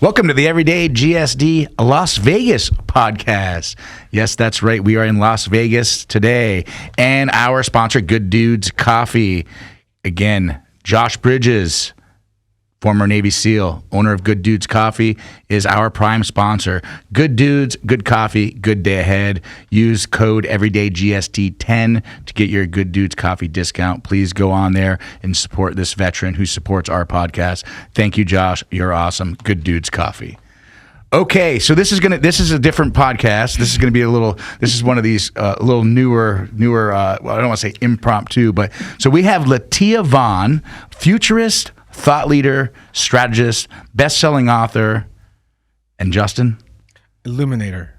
Welcome to the Everyday GSD Las Vegas podcast. Yes, that's right. We are in Las Vegas today. And our sponsor, Good Dudes Coffee. Again, Josh Bridges, former Navy SEAL, owner of Good Dudes Coffee, is our prime sponsor. Good Dudes, good coffee, good day ahead. Use code EverydayGSD10 to get your Good Dudes Coffee discount. Please go on there and support this veteran who supports our podcast. Thank you, Josh. You're awesome. Good Dudes Coffee. Okay, so this is a different podcast. This is gonna be this is one of these little newer. Well, I don't want to say impromptu, but so we have Latia Vaughan, futurist, thought leader, strategist, best-selling author, and Justin? Illuminator.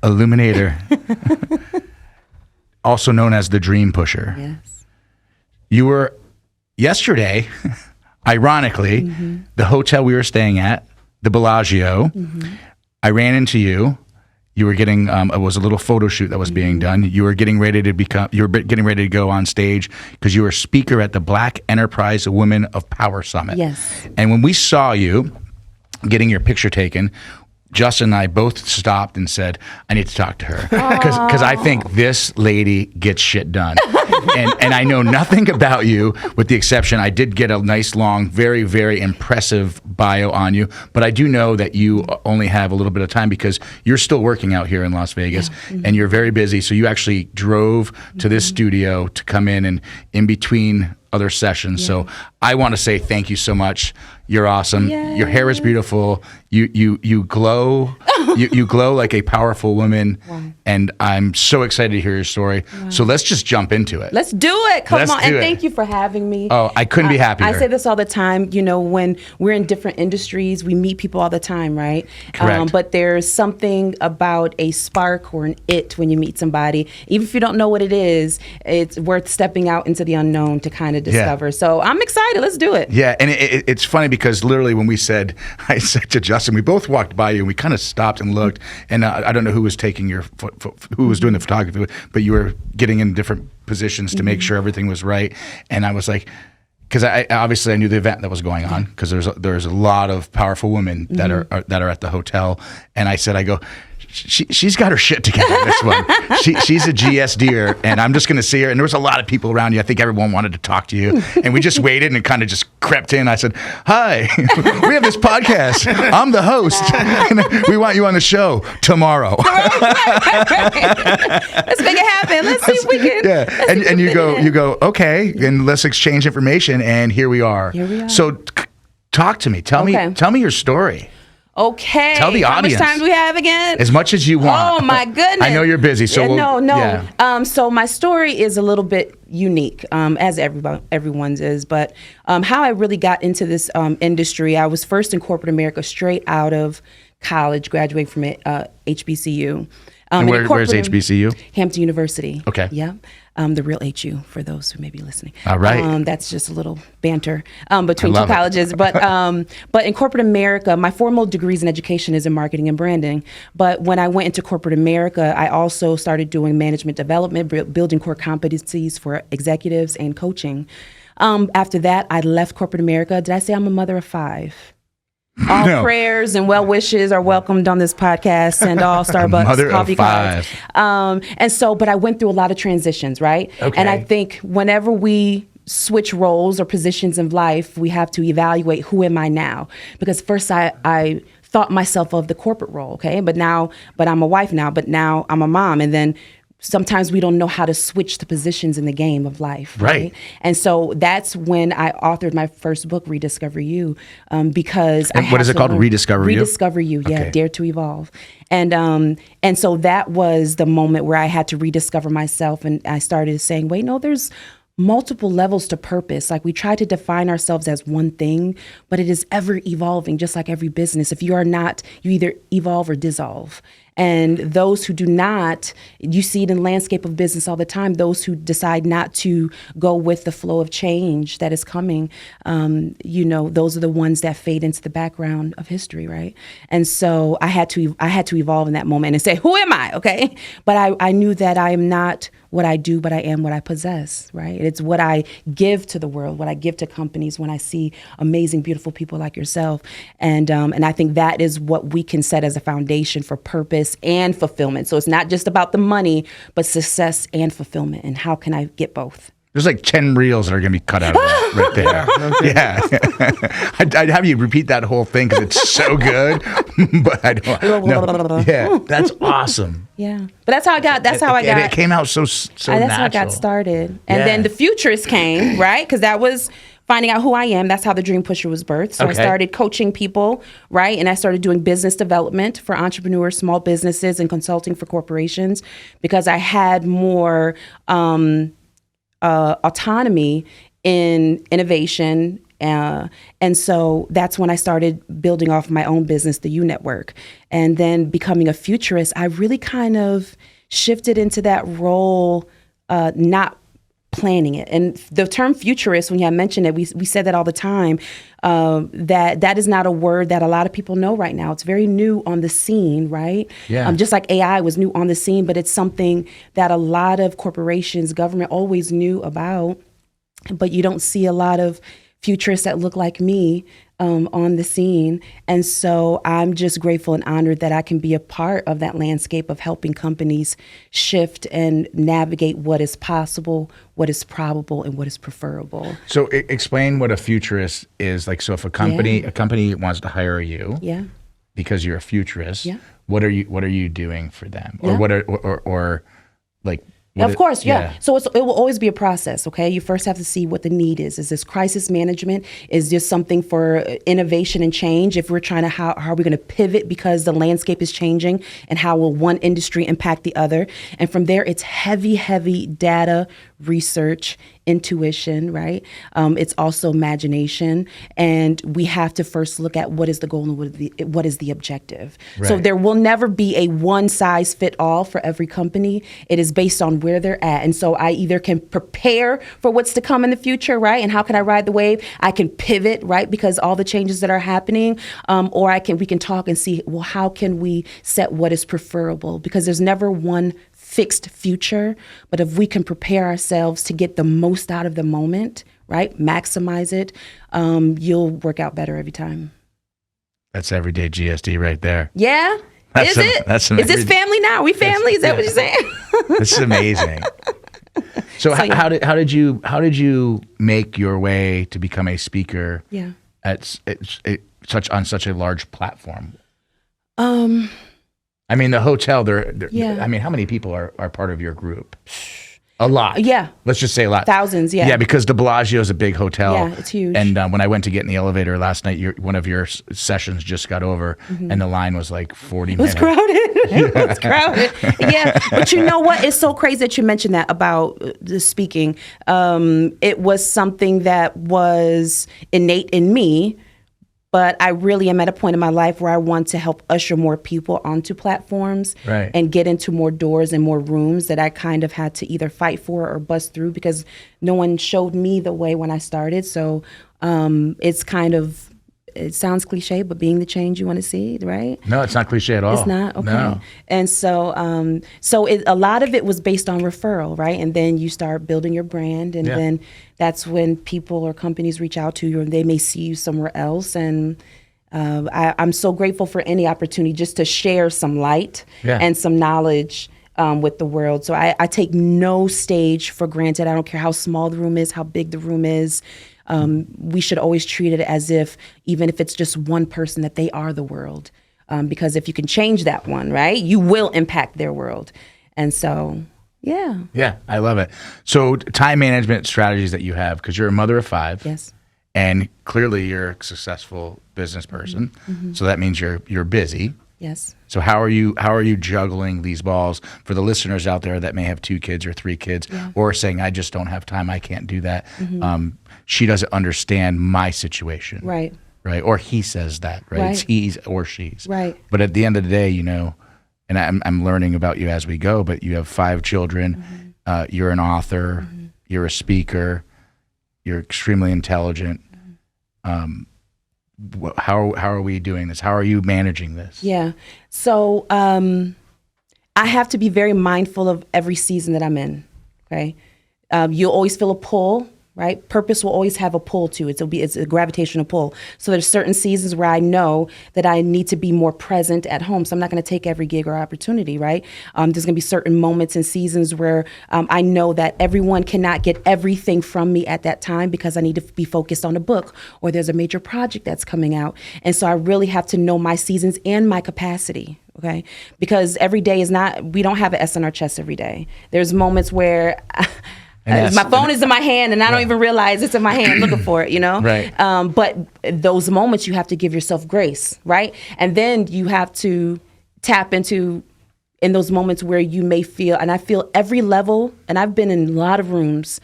Also known as the Dream Pusher. Yes. You were, yesterday, ironically, the hotel we were staying at, the Bellagio, I ran into you. You were getting it was a little photo shoot that was being done. You were getting ready to go on stage because you were a speaker at the Black Enterprise Women of Power Summit. Yes. And when we saw you getting your picture taken, Justin and I both stopped and said, I need to talk to her because I think this lady gets shit done. and I know nothing about you with the exception, I did get a nice long, very, very impressive bio on you, but I do know that you only have a little bit of time because you're still working out here in Las Vegas and you're very busy. So you actually drove to this studio to come in between other sessions. Yeah. So I want to say thank you so much. You're awesome. Yay. Your hair is beautiful. You glow. you glow like a powerful woman. Wow. And I'm so excited to hear your story. Wow. So let's just jump into it. Let's do it. Come on. And thank you for having me. Oh, I couldn't be happier. I say this all the time. You know, when we're in different industries, we meet people all the time, right? Correct. But there's something about a spark or an it when you meet somebody. Even if you don't know what it is, it's worth stepping out into the unknown to kind of discover. Yeah. So I'm excited. Let's do it. Yeah. And it's funny because literally when I said to Justin, we both walked by you and we kind of stopped and looked. And I don't know who was taking who was doing the photography, but you were getting in different positions to make sure everything was right. And I was like, because I knew the event that was going on because there's a lot of powerful women that are at the hotel. And I go, she's got her shit together, this one. She's a GSDer, and I'm just going to see her. And there was a lot of people around you. I think everyone wanted to talk to you. And we just waited and kind of just crept in. I said, hi, we have this podcast. I'm the host. And we want you on the show tomorrow. Let's make it happen. Let's see if we can. Yeah. And you go, okay, and let's exchange information. And here we are. So talk to me. Tell me your story. Okay. Tell the audience. How much time do we have again? As much as you want. Oh my goodness. I know you're busy, so no. Yeah. So my story is a little bit unique, as everyone's is. But how I really got into this industry, I was first in corporate America, straight out of college, graduating from HBCU. And where's HBCU? Hampton University. Okay. Yeah. The real HU for those who may be listening. All right. That's just a little banter between two colleges. But in corporate America, my formal degrees in education is in marketing and branding. But when I went into corporate America, I also started doing management development, building core competencies for executives and coaching. After that, I left corporate America. Did I say I'm a mother of 5? All prayers and well wishes are welcomed on this podcast and all Starbucks coffee cards. But I went through a lot of transitions, right? Okay. And I think whenever we switch roles or positions in life, we have to evaluate who am I now? Because first I thought myself of the corporate role, okay? But I'm a wife now, but now I'm a mom. And then sometimes we don't know how to switch the positions in the game of life. Right. And so that's when I authored my first book, ReDiscoverU, because what is it called? ReDiscoverU? ReDiscoverU, yeah, okay. Dare to Evolve. And so that was the moment where I had to rediscover myself, and I started saying, wait, no, there's multiple levels to purpose. Like, we try to define ourselves as one thing, but it is ever evolving, just like every business. If you are not, you either evolve or dissolve. And those who do not, you see it in the landscape of business all the time, those who decide not to go with the flow of change that is coming, those are the ones that fade into the background of history, right? And so I had to evolve in that moment and say, who am I, okay? But I knew that I am not what I do, but I am what I possess, right? It's what I give to the world, what I give to companies when I see amazing, beautiful people like yourself. And I think that is what we can set as a foundation for purpose and fulfillment. So it's not just about the money, but success and fulfillment. And how can I get both? There's like 10 reels that are going to be cut out of that right there. Yeah. I'd have you repeat that whole thing because it's so good. But I don't. No. Yeah, that's awesome. Yeah. But that's how I got. And it came out so that's natural. how I got started. And then the futurists came, right? Because that was finding out who I am. That's how the Dream Pusher was birthed. So I started coaching people, right? And I started doing business development for entrepreneurs, small businesses, and consulting for corporations because I had more autonomy in innovation. And so that's when I started building off my own business, the U Network. And then becoming a futurist, I really kind of shifted into that role, not planning it. And the term futurist, when you mentioned it, we said that all the time, that is not a word that a lot of people know right now. It's very new on the scene, right? Yeah. Just like AI was new on the scene, but it's something that a lot of corporations, government always knew about, but you don't see a lot of futurists that look like me on the scene. And so I'm just grateful and honored that I can be a part of that landscape of helping companies shift and navigate what is possible, what is probable, and what is preferable. So explain what a futurist is. Like, so if a company wants to hire you because you're a futurist, what are you doing for them? Or what are, or like, of course, yeah. So it will always be a process, okay? You first have to see what the need is. Is this crisis management? Is this something for innovation and change? If we're trying to, how are we going to pivot because the landscape is changing, and how will one industry impact the other? And from there, it's heavy data, research, intuition, right? It's also imagination. And we have to first look at what is the goal and what is the objective. Right. So there will never be a one size fit all for every company. It is based on where they're at. And so I either can prepare for what's to come in the future, right? And how can I ride the wave? I can pivot, right? Because all the changes that are happening, or we can talk and see, well, how can we set what is preferable? Because there's never one fixed future, but if we can prepare ourselves to get the most out of the moment, right? Maximize it, you'll work out better every time. That's everyday GSD right there. Yeah? Is this family now? Are we family? Is that what you're saying? This is amazing. So how did you make your way to become a speaker at such a large platform? I mean, the hotel, I mean, how many people are part of your group? A lot. Yeah. Let's just say a lot. Thousands, yeah. Yeah, because de Blasio is a big hotel. Yeah, it's huge. And when I went to get in the elevator last night, one of your sessions just got over, and the line was like 40 minutes. It was crowded. It was crowded. Yeah, but you know what? It's so crazy that you mentioned that about the speaking. It was something that was innate in me. But I really am at a point in my life where I want to help usher more people onto platforms and get into more doors and more rooms that I kind of had to either fight for or bust through because no one showed me the way when I started. So it's kind of, it sounds cliche, but being the change you want to see, right? No, it's not cliche at all. It's not? Okay. No. And so a lot of it was based on referral, right? And then you start building your brand, and then that's when people or companies reach out to you, and they may see you somewhere else. And I'm so grateful for any opportunity just to share some light and some knowledge with the world. So I take no stage for granted. I don't care how small the room is, how big the room is. We should always treat it as if, even if it's just one person, that they are the world. Because if you can change that one, right, you will impact their world. And so, yeah. Yeah, I love it. So time management strategies that you have, because you're a mother of 5. Yes. And clearly you're a successful business person. Mm-hmm. So that means you're busy. Yes. So how are you juggling these balls for the listeners out there that may have 2 kids or 3 kids or saying, I just don't have time, I can't do that. Mm-hmm. She doesn't understand my situation. Right. Or he says that, right? It's he's or she's. Right. But at the end of the day, you know, and I'm learning about you as we go, but you have 5 children. You're an author. You're a speaker. You're extremely intelligent. How are we doing this? How are you managing this? Yeah. So I have to be very mindful of every season that I'm in. Okay. You'll always feel a pull, right? Purpose will always have a pull to it. It's a gravitational pull. So there's certain seasons where I know that I need to be more present at home. So I'm not going to take every gig or opportunity, right? There's going to be certain moments and seasons where I know that everyone cannot get everything from me at that time because I need to be focused on a book or there's a major project that's coming out. And so I really have to know my seasons and my capacity. Okay, because every day is not, we don't have an S on our chest every day. There's moments where my phone is in my hand and I don't even realize it's in my hand looking for it, Right. But those moments you have to give yourself grace, right? And then you have to tap into in those moments where you may feel, and I feel every level, and I've been in a lot of rooms,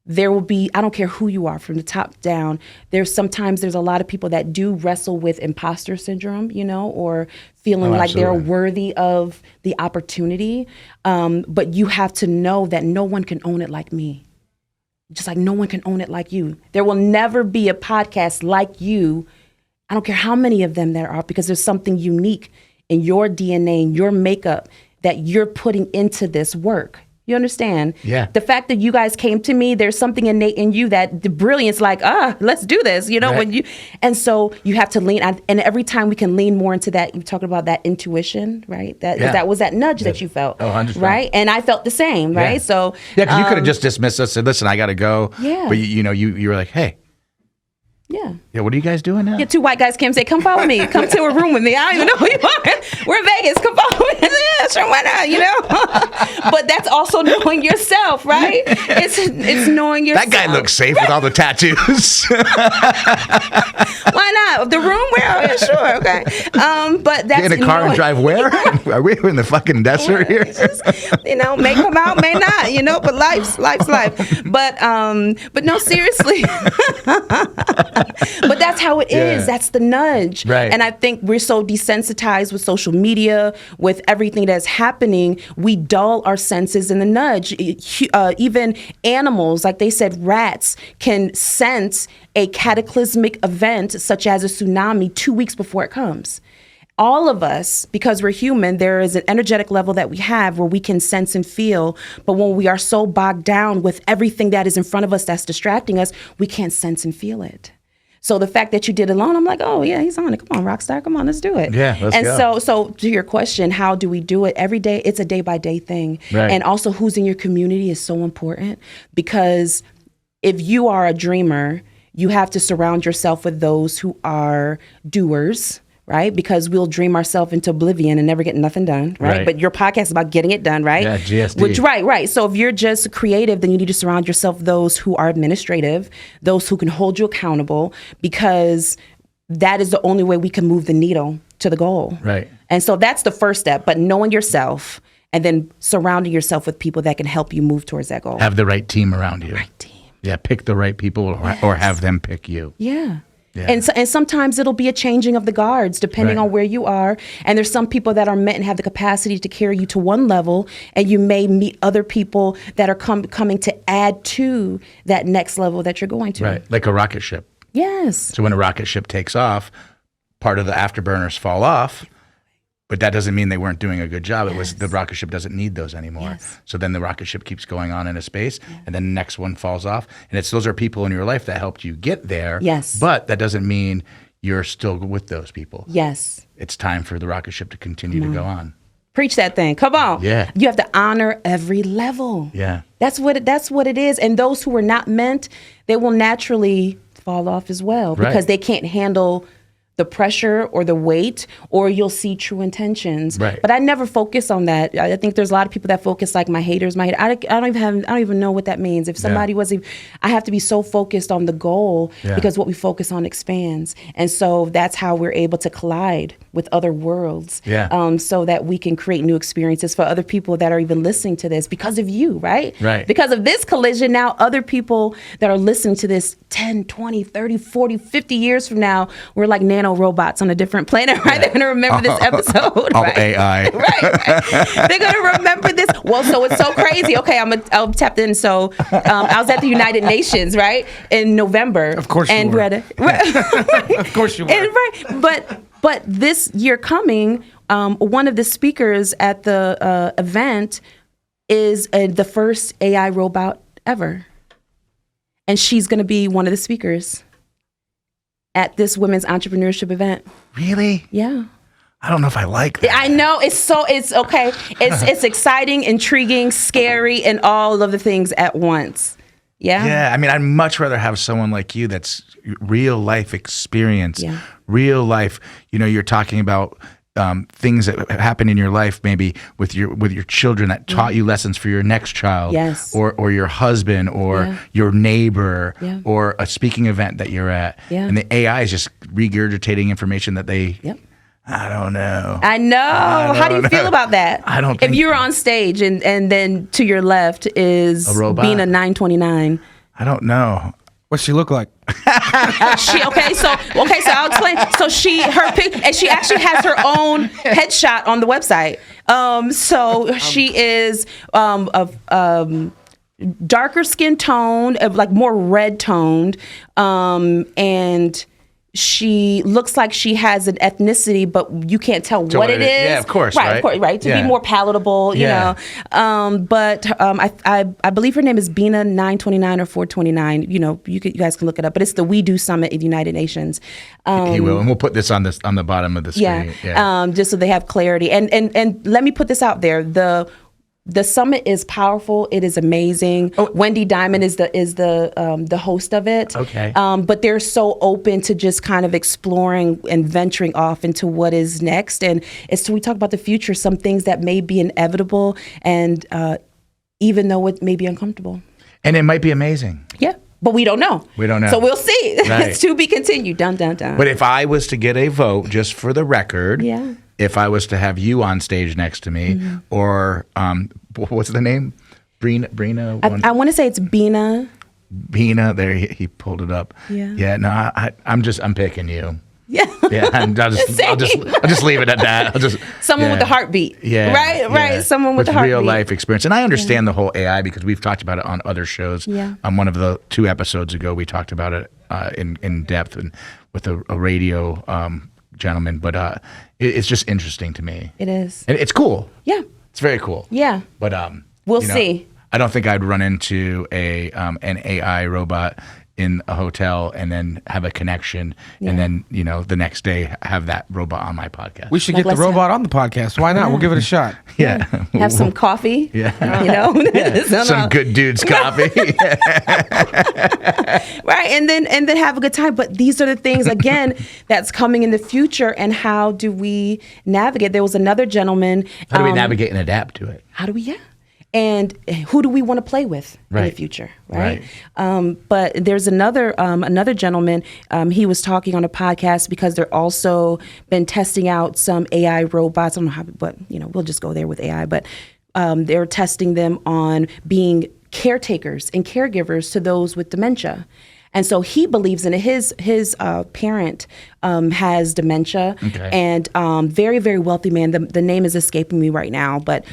there will be, I don't care who you are, from the top down, there's a lot of people that do wrestle with imposter syndrome, or feeling like they're worthy of the opportunity. But you have to know that no one can own it like me. Just like no one can own it like you. There will never be a podcast like you. I don't care how many of them there are, because there's something unique in your DNA, in your makeup that you're putting into this work. You understand? Yeah. The fact that you guys came to me, there's something innate in you that the brilliance, like, let's do this, Right. And so you have to lean, and every time we can lean more into that, you're talking about that intuition, right? That was that nudge that you felt, 100%. right? And I felt the same, right? Yeah. So because you could have just dismissed us and said, listen, I got to go. Yeah. But you were like, hey. Yeah, what are you guys doing now? 2 white guys came and say, come follow me. Come to a room with me. I don't even know who you are. We're in Vegas. Come follow me. Yeah, sure, why not, But that's also knowing yourself, right? It's knowing yourself. That guy looks safe with all the tattoos. Why not? The room where? Oh, yeah, sure, okay. But that's in a car and drive where? Are we in the fucking desert here? Just, may come out, may not, but life's life. But no, seriously. But that's how it is. That's the nudge. Right. And I think we're so desensitized with social media, with everything that's happening, we dull our senses in the nudge. Even animals, like they said, rats can sense a cataclysmic event such as a tsunami 2 weeks before it comes. All of us, because we're human, there is an energetic level that we have where we can sense and feel. But when we are so bogged down with everything that is in front of us that's distracting us, we can't sense and feel it. So the fact that you did it alone, I'm like, oh yeah, he's on it. Come on, rock star, come on, let's do it. Yeah, let's go. So to your question, how do we do it? Every day, it's a day by day thing. Right. And also who's in your community is so important, because if you are a dreamer, you have to surround yourself with those who are doers, right? Because we'll dream ourselves into oblivion and never get nothing done, right? But your podcast is about getting it done, right? Yeah, GSD. Right. So if you're just creative, then you need to surround yourself with those who are administrative, those who can hold you accountable, because that is the only way we can move the needle to the goal. Right. And so that's the first step, but knowing yourself and then surrounding yourself with people that can help you move towards that goal. Have the right team around you. Right team. Yeah, pick the right people or have them pick you. Yeah. Yeah. And sometimes it'll be a changing of the guards depending on where you are. And there's some people that are meant and have the capacity to carry you to one level, and you may meet other people that are coming to add to that next level that you're going to. Right, like a rocket ship. Yes. So when a rocket ship takes off, part of the afterburners fall off, but that doesn't mean they weren't doing a good job. It was the rocket ship doesn't need those anymore. Yes. So then the rocket ship keeps going on into space, and then the next one falls off. And those are people in your life that helped you get there. Yes. But that doesn't mean you're still with those people. Yes. It's time for the rocket ship to continue to go on. Preach that thing. Come on. Yeah. You have to honor every level. Yeah. That's what it is. And those who are not meant, they will naturally fall off as well, because they can't handle the pressure or the weight, or you'll see true intentions. Right. But I never focus on that. I think there's a lot of people that focus like my haters. I don't even know what that means. If somebody I have to be so focused on the goal, because what we focus on expands. And so that's how we're able to collide with other worlds. So that we can create new experiences for other people that are even listening to this because of you, right? Right. Because of this collision, now other people that are listening to this 10, 20, 30, 40, 50 years from now, we're like nanorobots on a different planet, right? They're going to remember this episode, all right? AI. Right. They're going to remember this. Well, so it's so crazy. Okay, I'll tap in. So I was at the United Nations, right, in November. Of course you and were. Of course you were. But this year coming, one of the speakers at the event is the first AI robot ever. And she's going to be one of the speakers at this women's entrepreneurship event. Really? Yeah. I don't know if I like that. I know it's okay. It's exciting, intriguing, scary, and all of the things at once. Yeah. Yeah. I mean, I'd much rather have someone like you that's real life experience, real life. You know, you're talking about things that happen in your life, maybe with your children that taught you lessons for your next child, or your husband, or your neighbor, or a speaking event that you're at, and the AI is just regurgitating information that they. I don't know. I know. How do you feel about that? I don't think. If you're on stage and then to your left is a robot. Bina 929. I don't know. What's she look like? So I'll explain. So she actually has her own headshot on the website. So she is of darker skin tone, of like more red toned, and she looks like she has an ethnicity, but you can't tell what it is. Yeah, of course, right? Of course, right? To be more palatable, you know. But I believe her name is Bina 929 or 429. You know, you guys can look it up. But it's the We Do Summit at the United Nations. He will, and we'll put this on the bottom of the screen. Just so they have clarity. And let me put this out there. The summit is powerful. It is amazing. Wendy Diamond is the host of it. Okay. But they're so open to just kind of exploring and venturing off into what is next. And we talk about the future, some things that may be inevitable, and even though it may be uncomfortable. And it might be amazing. Yeah. But we don't know. So we'll see. Right. It's to be continued. Dun, dun, dun. But if I was to get a vote, just for the record, if I was to have you on stage next to me, or what's the name? Brina? I want to say it's Bina. Bina, there he pulled it up. Yeah. No, I'm picking you. Yeah. I'll just leave it at that. Someone with a heartbeat. Right. Someone with a heartbeat. Real life experience, and I understand the whole AI because we've talked about it on other shows. On one of the 2 episodes ago, we talked about it in depth and with a radio gentleman. But it's just interesting to me. It is. And it's cool. Yeah. It's very cool. Yeah. But we'll see. I don't think I'd run into an AI robot in a hotel and then have a connection and then, the next day have that robot on my podcast. We should get the robot on the podcast. Why not? We'll give it a shot. Yeah. Have some coffee. Some good dude's coffee. Right. And then have a good time. But these are the things, again, that's coming in the future. And how do we navigate? There was another gentleman. How do we navigate and adapt to it? How do we, and who do we want to play with in the future, right? But there's another gentleman. He was talking on a podcast because they're also been testing out some AI robots. I don't know how, but we'll just go there with AI. But they're testing them on being caretakers and caregivers to those with dementia. And so he believes in it. His parent has dementia, and very, very wealthy man. The name is escaping me right now, but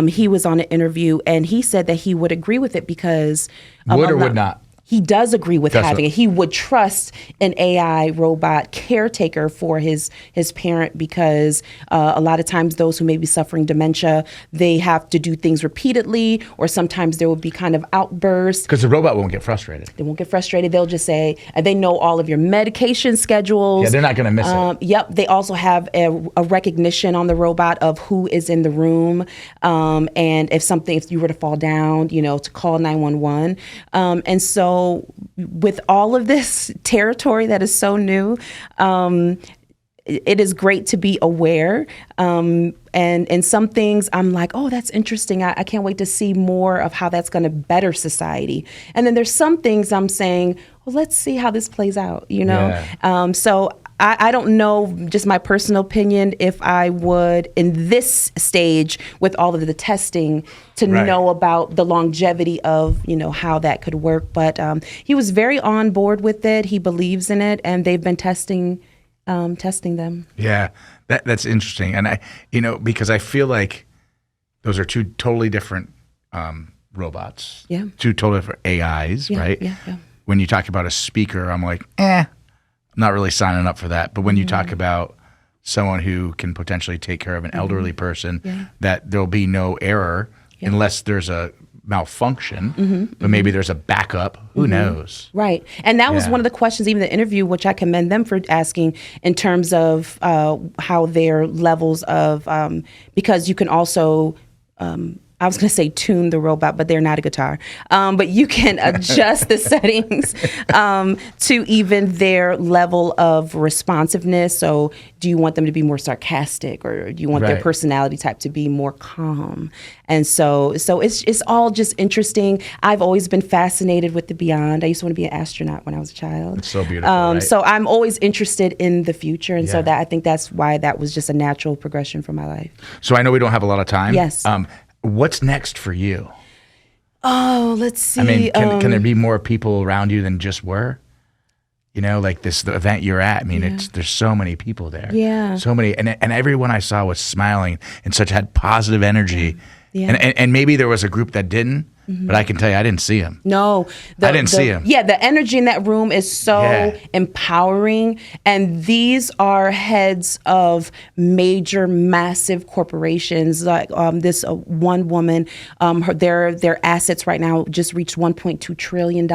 he was on an interview, and he said that he would agree with it because would not. He does agree with having it. He would trust an AI robot caretaker for his parent because a lot of times those who may be suffering dementia, they have to do things repeatedly, or sometimes there will be kind of outbursts. Because the robot won't get frustrated. They won't get frustrated. They'll just say, they know all of your medication schedules. Yeah, they're not going to miss it. Yep. They also have a recognition on the robot of who is in the room. And if you were to fall down, to call 911. And so with all of this territory that is so new, it is great to be aware. And some things I'm like, oh, that's interesting. I can't wait to see more of how that's going to better society. And then there's some things I'm saying, well, let's see how this plays out, So I don't know, just my personal opinion, if I would, in this stage, with all of the testing, to know about the longevity of, how that could work. But he was very on board with it. He believes in it, and they've been testing testing them. Yeah, that's interesting. And because I feel like those are two totally different robots. Yeah. Two totally different AIs, right? Yeah. When you talk about a speaker, I'm like, I'm not really signing up for that. But when you talk about someone who can potentially take care of an elderly person, that there'll be no error unless there's a malfunction, but maybe there's a backup. Who knows? Right. And that was one of the questions, even the interview, which I commend them for asking in terms of how their levels of, because you can also, I was going to say tune the robot, but they're not a guitar. But you can adjust the settings to even their level of responsiveness. So do you want them to be more sarcastic, or do you want their personality type to be more calm? And so it's all just interesting. I've always been fascinated with the beyond. I used to want to be an astronaut when I was a child. It's so beautiful, right? So I'm always interested in the future. And so that I think that's why that was just a natural progression for my life. So I know we don't have a lot of time. Yes. What's next for you? Oh, let's see. I mean, can there be more people around you than just were? Like the event you're at. I mean, there's so many people there. Yeah. So many, and everyone I saw was smiling and had positive energy. Yeah. And maybe there was a group that didn't, but I can tell you, I didn't see them. No, I didn't see them. Yeah, the energy in that room is so empowering, and these are heads of major, massive corporations. Like this one woman, their assets right now just reached $1.2 trillion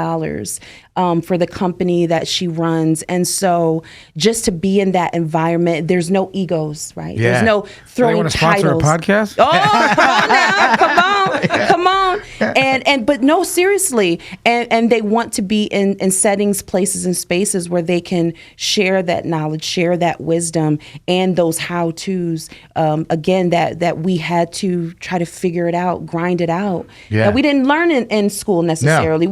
for the company that she runs, and so just to be in that environment, there's no egos, right? Yeah. There's no throwing want to sponsor titles. a podcast? Oh, come on now, come on. But no, seriously, and they want to be in settings, places, and spaces where they can share that knowledge, share that wisdom, and those how-tos. Again, that we had to try to figure it out, grind it out. Yeah. That we didn't learn in school necessarily.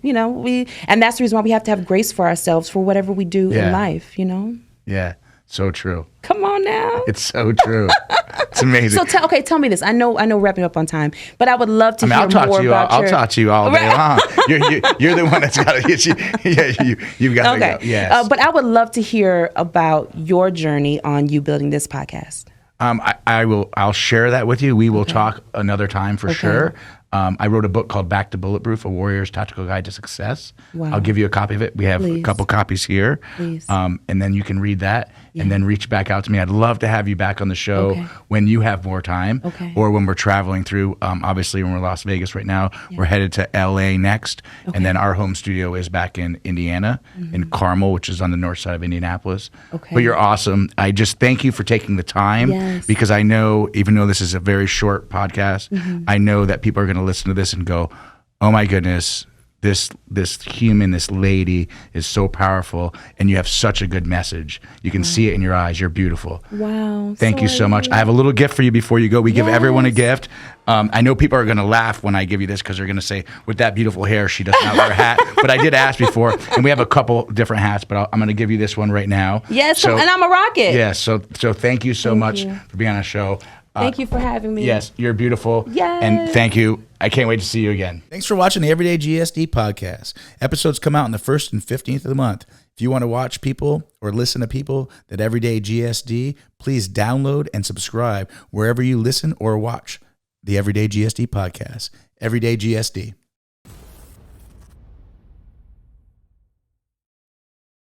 No. And that's the reason why we have to have grace for ourselves for whatever we do in life. Yeah. So true. Come on now. It's so true. It's amazing. So tell me this. I know wrapping up on time, but I would love to hear more about I'll talk to you all day long. You're the one that's got to. You've got to go. Yes. But I would love to hear about your journey on you building this podcast. I'll share that with you. We will talk another time for sure. I wrote a book called Back to Bulletproof, A Warrior's Tactical Guide to Success. Wow. I'll give you a copy of it. We have a couple copies here. Please. And then you can read that and then reach back out to me. I'd love to have you back on the show when you have more time or when we're traveling through. Obviously, when we're in Las Vegas right now, we're headed to LA next. And then our home studio is back in Indiana, in Carmel, which is on the north side of Indianapolis. But you're awesome. I just thank you for taking the time because I know, even though this is a very short podcast, I know that people are going to listen to this and go, oh my goodness, this human, this lady is so powerful, and you have such a good message. You can see it in your eyes. You're beautiful. Wow. Thank you so much. I have a little gift for you before you go. We give everyone a gift. I know people are going to laugh when I give you this because they're going to say, with that beautiful hair, she does not wear a hat. But I did ask before, and we have a couple different hats, but I'm going to give you this one right now. Yes, and I'm a rocket. Yes, so thank you so much for being on the show. Thank you for having me. Yes, you're beautiful. Yes. And thank you. I can't wait to see you again. Thanks for watching the Everyday GSD podcast. Episodes come out on the 1st and 15th of the month. If you want to watch people or listen to people that Everyday GSD, please download and subscribe wherever you listen or watch the Everyday GSD podcast. Everyday GSD.